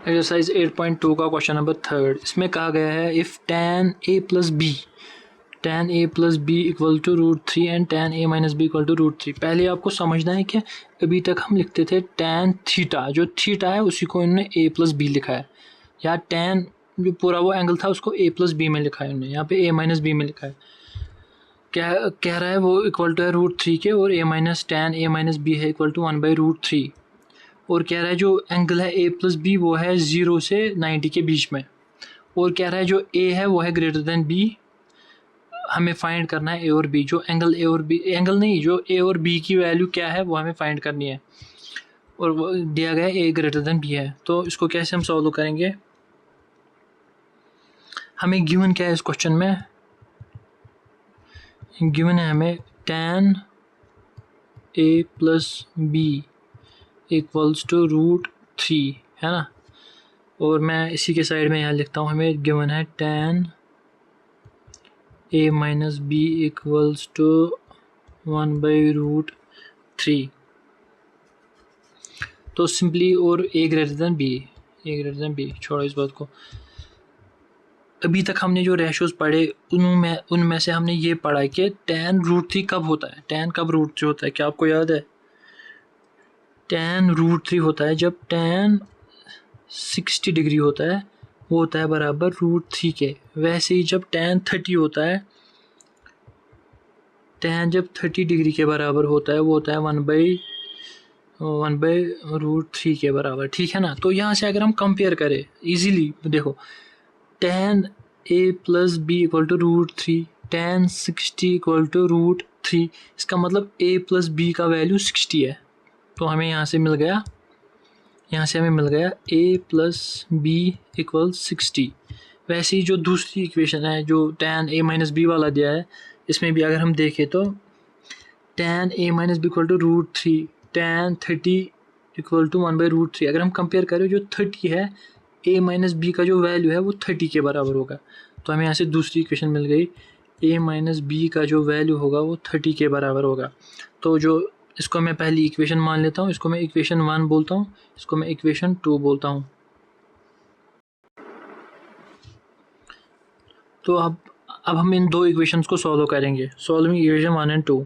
Exercise 8.2 का question number 3 इसमें कहा गया है if tan a plus B equal to √3 and tan a minus B equal to √3। पहले आपको समझना है कि अभी तक हम लिखते थे tan थीटा, जो थीटा है उसी को इन्होंने a प्लस बी लिखा है, या tan जो पूरा वो एंगल था उसको a प्लस बी में लिखा है इन्होंने, यहाँ पे a माइनस बी में लिखा है। क्या कह रहा है वो इक्वल टू है √3 के, और a minus tan a minus B है इक्वल टू 1/√3, और कह रहा है जो एंगल है a प्लस बी वो है 0 से 90 के बीच में, और कह रहा है जो a है वो है ग्रेटर देन b। हमें फाइंड करना है a और b, जो एंगल a और b, एंगल नहीं, जो a और b की वैल्यू क्या है वो हमें फाइंड करनी है, और वो दिया गया है a ग्रेटर देन b है। तो इसको कैसे हम सॉल्व करेंगे? हमें गिवन क्या है इस क्वेश्चन में? गिवन है हमें tan a plus B equals to √3, है ना। और मैं इसी के साइड में यहाँ लिखता हूँ, हमें गिवन है tan a minus B equals to 1/√3। तो सिंपली, और a ग्रेटर देन b, छोड़ो इस बात को। अभी तक हमने जो रेशोज पढ़े उनमें से हमने ये पढ़ा कि tan √3 कब होता है, tan कब √3 होता है, क्या आपको याद है? tan √3 होता है जब tan 60 डिग्री होता है, वो होता है बराबर √3 के। वैसे ही जब tan 30 होता है, tan जब 30 डिग्री के बराबर होता है वो होता है 1/√3 के बराबर, ठीक है ना। तो यहाँ से अगर हम कंपेयर करें इजीली, देखो tan a plus B equal to √3, tan 60 equal to √3, इसका मतलब a प्लस बी का वैल्यू 60 है। तो हमें यहाँ से मिल गया a प्लस बी इक्वल 60। वैसे ही जो दूसरी इक्वेशन है जो tan a माइनस बी वाला दिया है, इसमें भी अगर हम देखें तो tan a minus B equal to √3, tan 30 equal to 1/√3। अगर हम कंपेयर करें, जो 30 है a माइनस बी का जो वैल्यू है वो 30 के बराबर होगा। तो हमें यहाँ से दूसरी इक्वेशन मिल गई, a माइनस बी का जो वैल्यू होगा वो 30 के बराबर होगा। तो जो इसको मैं पहली इक्वेशन मान लेता हूँ, इसको मैं इक्वेशन 1 बोलता हूँ, इसको मैं इक्वेशन 2 बोलता हूँ। तो अब हम इन दो इक्वेशंस को सॉल्व करेंगे। Solving equation 1 and 2,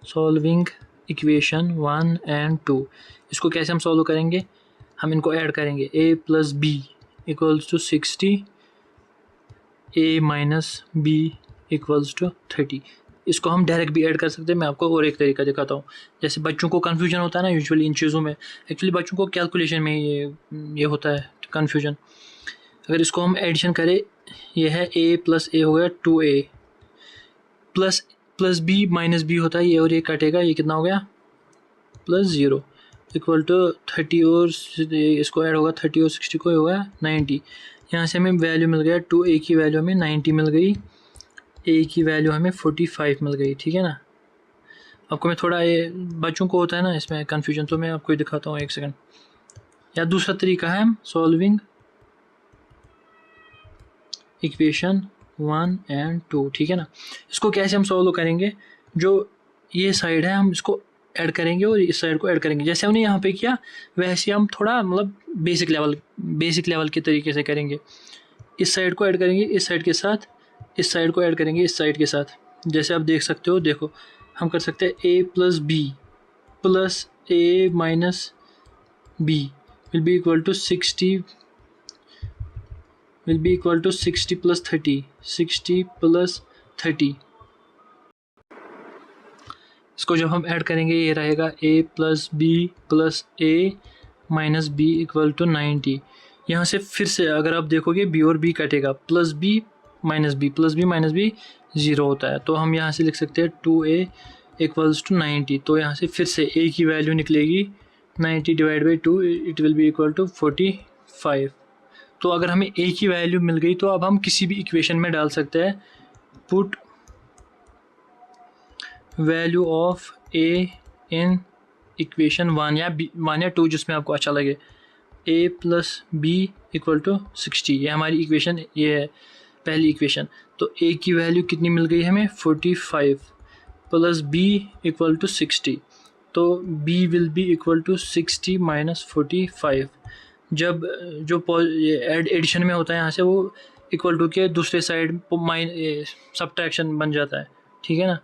solving equation 1 and 2, इसको कैसे हम सॉल्व करेंगे? हम इनको ऐड करेंगे, a plus B equals to 60, a minus B equals to 30। इसको हम डायरेक्ट भी ऐड कर सकते हैं, मैं आपको और एक तरीका दिखाता हूँ। जैसे बच्चों को कन्फ्यूजन होता है ना यूजुअली इन चीज़ों में, एक्चुअली बच्चों को कैलकुलेशन में ये होता है कन्फ्यूजन। अगर इसको हम एडिशन करें, ये है a प्लस ए हो गया 2a, plus B minus B होता है ये, और ये कटेगा, ये कितना हो गया +0 इक्वल टू 30, और इसको ऐड होगा 30 और 60 को होगा 90। यहाँ से हमें वैल्यू मिल गया 2a की वैल्यू हमें 90 मिल गई, a की वैल्यू हमें 45 मिल गई, ठीक है ना। आपको मैं थोड़ा, ये बच्चों को होता है ना इसमें कन्फ्यूजन, तो मैं आपको दिखाता हूँ एक सेकंड। या दूसरा तरीका है सॉल्विंग इक्वेशन 1 एंड 2, ठीक है ना। इसको कैसे हम सॉल्व करेंगे? जो ये साइड है हम इसको ऐड करेंगे और इस साइड को ऐड करेंगे, जैसे हमने यहाँ पे किया वैसे हम थोड़ा मतलब बेसिक लेवल के तरीके से करेंगे। इस साइड को ऐड करेंगे इस साइड के साथ, इस साइड को ऐड करेंगे इस साइड के साथ। जैसे आप देख सकते हो, देखो हम कर सकते हैं a plus B plus a minus B will be equal to 60 plus 30, 60 plus 30। इसको जब हम ऐड करेंगे ये रहेगा a plus B plus a minus B equal to 90। यहाँ से फिर से अगर आप देखोगे b और b कटेगा, प्लस बी माइनस बी 0 होता है। तो हम यहाँ से लिख सकते हैं 2a इक्वल्स टू 90। तो यहाँ से फिर से a की वैल्यू निकलेगी 90 divide by 2, it will be equal to 45। तो अगर हमें a की वैल्यू मिल गई तो अब हम किसी भी इक्वेशन में डाल सकते हैं, put value of a in equation 1 या 2 जिसमें आपको अच्छा लगे, a plus B equal to 60। ये हमारी इक्वेशन, ये है पहली इक्वेशन। तो a की वैल्यू कितनी मिल गई हमें 45 प्लस b इक्वल टू 60। तो b will be equal to 60 minus 45। जब जो एडिशन में होता है यहाँ से वो इक्वल टू के दूसरे साइड सब्ट्रैक्शन बन जाता है, ठीक है ना।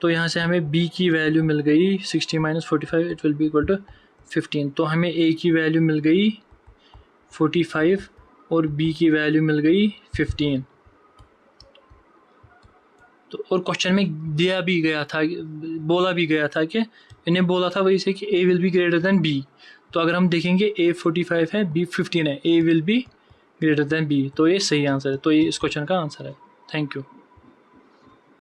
तो यहाँ से हमें b की वैल्यू मिल गई 60 minus 45, it will be equal to 15। तो हमें a की वैल्यू मिल गई 45 और b की वैल्यू मिल गई 15। तो और क्वेश्चन में दिया भी गया था, बोला भी गया था कि इन्हें बोला था वही से कि a will be greater than b। तो अगर हम देखेंगे a 45 है, b 15 है, a will be greater than b, तो ये सही आंसर है। तो ये इस क्वेश्चन का आंसर है। Thank you.